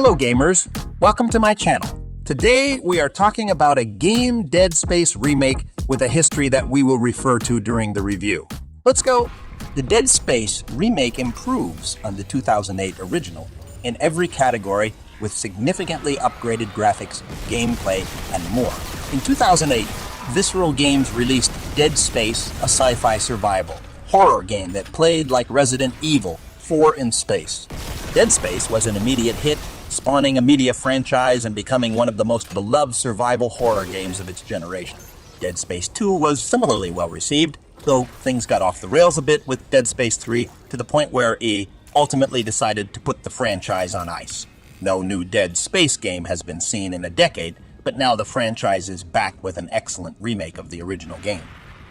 Hello gamers, welcome to my channel. Today we are talking about a game Dead Space remake with a history that we will refer to during the review. Let's go! The Dead Space remake improves on the 2008 original in every category with significantly upgraded graphics, gameplay, and more. In 2008, Visceral Games released Dead Space, a sci-fi survival horror game that played like Resident Evil 4 in space. Dead Space was an immediate hit, spawning a media franchise and becoming one of the most beloved survival horror games of its generation. Dead Space 2 was similarly well received, though things got off the rails a bit with Dead Space 3 to the point where EA ultimately decided to put the franchise on ice. No new Dead Space game has been seen in a decade, but now the franchise is back with an excellent remake of the original game.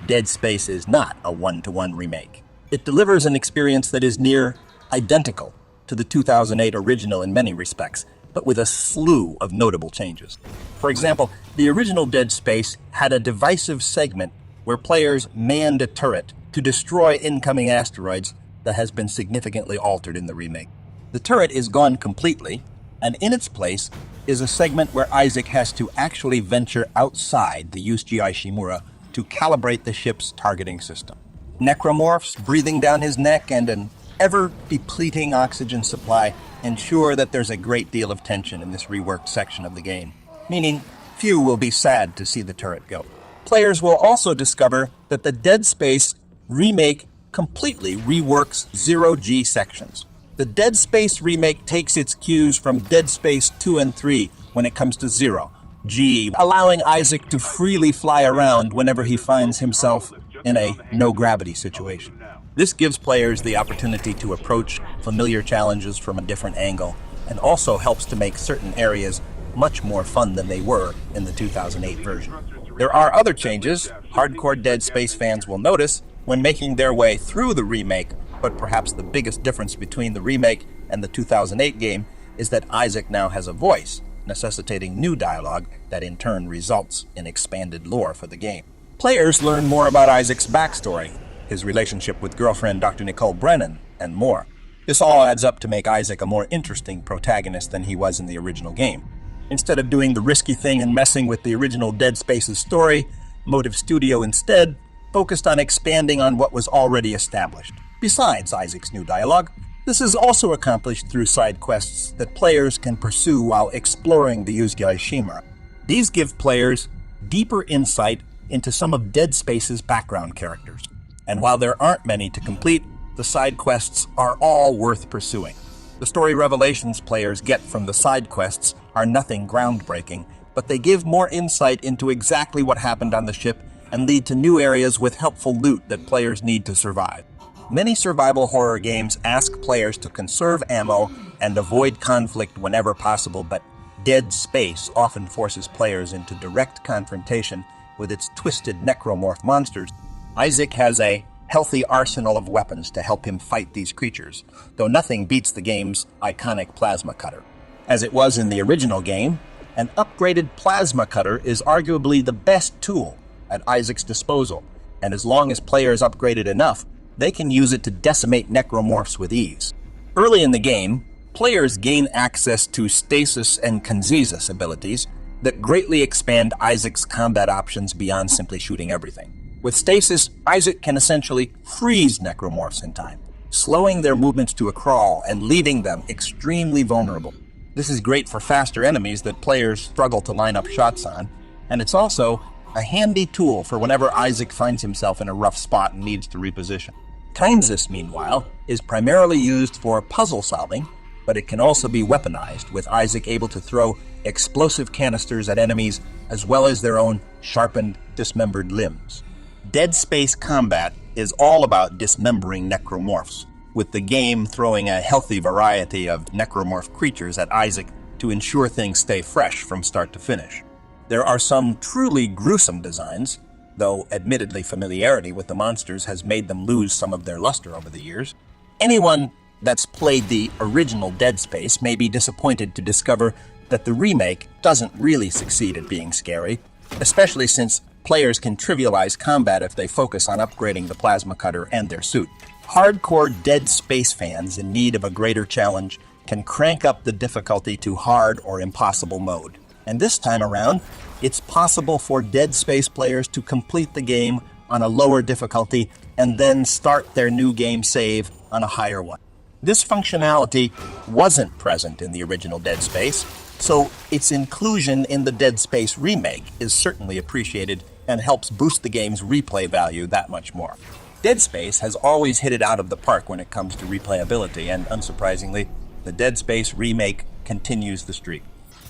Dead Space is not a one-to-one remake. It delivers an experience that is near identical to the 2008 original in many respects, but with a slew of notable changes. For example, the original Dead Space had a divisive segment where players manned a turret to destroy incoming asteroids that has been significantly altered in the remake. The turret is gone completely, and in its place is a segment where Isaac has to actually venture outside the USGI Shimura to calibrate the ship's targeting system. Necromorphs breathing down his neck and an ever-depleting oxygen supply ensure that there's a great deal of tension in this reworked section of the game, meaning few will be sad to see the turret go. Players will also discover that the Dead Space remake completely reworks zero-G sections. The Dead Space remake takes its cues from Dead Space 2 and 3 when it comes to zero-G, allowing Isaac to freely fly around whenever he finds himself in a no-gravity situation. This gives players the opportunity to approach familiar challenges from a different angle and also helps to make certain areas much more fun than they were in the 2008 version. There are other changes hardcore Dead Space fans will notice when making their way through the remake, but perhaps the biggest difference between the remake and the 2008 game is that Isaac now has a voice, necessitating new dialogue that in turn results in expanded lore for the game. Players learn more about Isaac's backstory, his relationship with girlfriend Dr. Nicole Brennan, and more. This all adds up to make Isaac a more interesting protagonist than he was in the original game. Instead of doing the risky thing and messing with the original Dead Space's story, Motive Studio instead focused on expanding on what was already established. Besides Isaac's new dialogue, this is also accomplished through side quests that players can pursue while exploring the Uzgai Shimura. These give players deeper insight into some of Dead Space's background characters. And while there aren't many to complete, the side quests are all worth pursuing. The story revelations players get from the side quests are nothing groundbreaking, but they give more insight into exactly what happened on the ship and lead to new areas with helpful loot that players need to survive. Many survival horror games ask players to conserve ammo and avoid conflict whenever possible, but Dead Space often forces players into direct confrontation with its twisted necromorph monsters. Isaac has a healthy arsenal of weapons to help him fight these creatures, though nothing beats the game's iconic plasma cutter. As it was in the original game, an upgraded plasma cutter is arguably the best tool at Isaac's disposal, and as long as players upgrade it enough, they can use it to decimate necromorphs with ease. Early in the game, players gain access to stasis and kinesis abilities that greatly expand Isaac's combat options beyond simply shooting everything. With stasis, Isaac can essentially freeze necromorphs in time, slowing their movements to a crawl and leaving them extremely vulnerable. This is great for faster enemies that players struggle to line up shots on, and it's also a handy tool for whenever Isaac finds himself in a rough spot and needs to reposition. Kinesis, meanwhile, is primarily used for puzzle solving, but it can also be weaponized, with Isaac able to throw explosive canisters at enemies as well as their own sharpened, dismembered limbs. Dead Space combat is all about dismembering necromorphs, with the game throwing a healthy variety of necromorph creatures at Isaac to ensure things stay fresh from start to finish. There are some truly gruesome designs, though admittedly familiarity with the monsters has made them lose some of their luster over the years. Anyone that's played the original Dead Space may be disappointed to discover that the remake doesn't really succeed at being scary, especially since players can trivialize combat if they focus on upgrading the plasma cutter and their suit. Hardcore Dead Space fans in need of a greater challenge can crank up the difficulty to hard or impossible mode. And this time around, it's possible for Dead Space players to complete the game on a lower difficulty and then start their new game save on a higher one. This functionality wasn't present in the original Dead Space, so its inclusion in the Dead Space remake is certainly appreciated and helps boost the game's replay value that much more. Dead Space has always hit it out of the park when it comes to replayability, and unsurprisingly, the Dead Space remake continues the streak.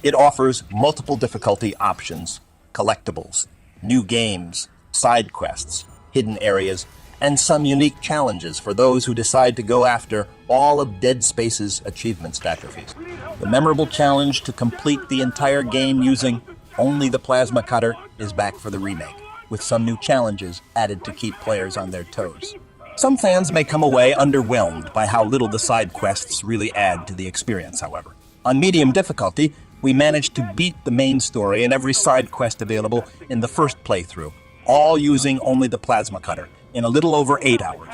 It offers multiple difficulty options, collectibles, new games, side quests, hidden areas, and some unique challenges for those who decide to go after all of Dead Space's achievement statuses. The memorable challenge to complete the entire game using only the plasma cutter is back for the remake, with some new challenges added to keep players on their toes. Some fans may come away underwhelmed by how little the side quests really add to the experience, however. On medium difficulty, we managed to beat the main story and every side quest available in the first playthrough, all using only the plasma cutter, in a little over 8 hours.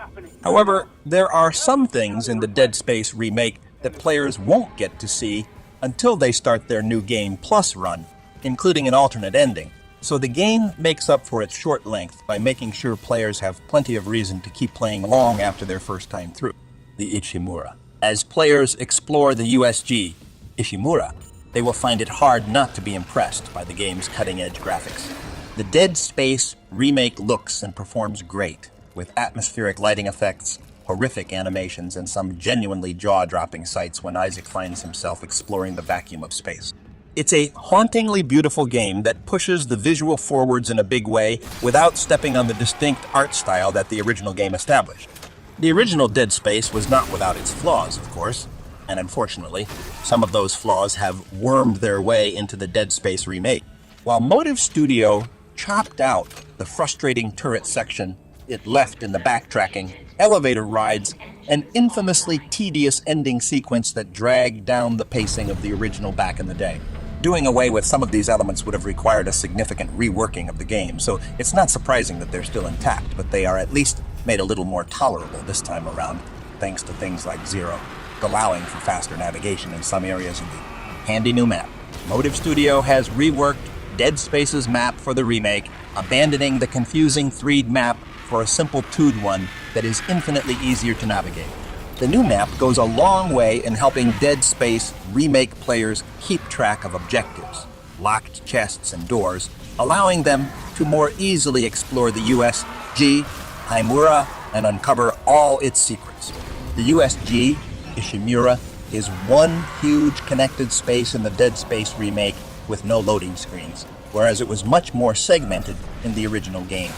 However, there are some things in the Dead Space remake that players won't get to see until they start their new game plus run, including an alternate ending. So the game makes up for its short length by making sure players have plenty of reason to keep playing long after their first time through. The Ishimura. As players explore the USG, Ishimura, they will find it hard not to be impressed by the game's cutting-edge graphics. The Dead Space remake looks and performs great, with atmospheric lighting effects, horrific animations, and some genuinely jaw-dropping sights when Isaac finds himself exploring the vacuum of space. It's a hauntingly beautiful game that pushes the visual forwards in a big way without stepping on the distinct art style that the original game established. The original Dead Space was not without its flaws, of course, and unfortunately, some of those flaws have wormed their way into the Dead Space remake. While Motive Studio chopped out the frustrating turret section it left in the backtracking, elevator rides, an infamously tedious ending sequence that dragged down the pacing of the original back in the day. Doing away with some of these elements would have required a significant reworking of the game, so it's not surprising that they're still intact, but they are at least made a little more tolerable this time around, thanks to things like Zero, allowing for faster navigation in some areas of the handy new map. Motive Studio has reworked Dead Space's map for the remake, abandoning the confusing 3D map for a simple 2D one that is infinitely easier to navigate. The new map goes a long way in helping Dead Space remake players keep track of objectives, locked chests and doors, allowing them to more easily explore the USG, Himura, and uncover all its secrets. The USG, Ishimura, is one huge connected space in the Dead Space remake with no loading screens, whereas it was much more segmented in the original game.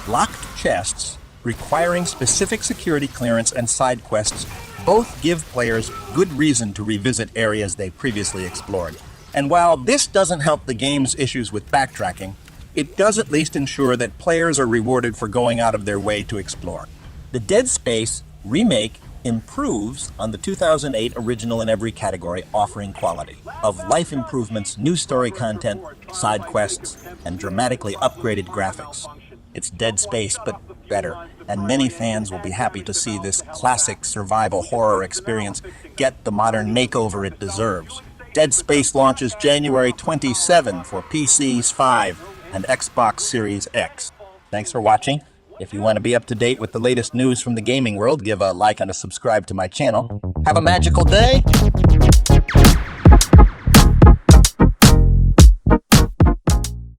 Locked chests, requiring specific security clearance, and side quests both give players good reason to revisit areas they previously explored. And while this doesn't help the game's issues with backtracking, it does at least ensure that players are rewarded for going out of their way to explore. The Dead Space remake improves on the 2008 original in every category, offering quality of life improvements, new story content, side quests, and dramatically upgraded graphics. It's Dead Space, but better, and many fans will be happy to see this classic survival horror experience get the modern makeover it deserves. Dead Space launches January 27 for PCs 5 and Xbox Series X. Thanks for watching. If you want to be up to date with the latest news from the gaming world, give a like and a subscribe to my channel. Have a magical day!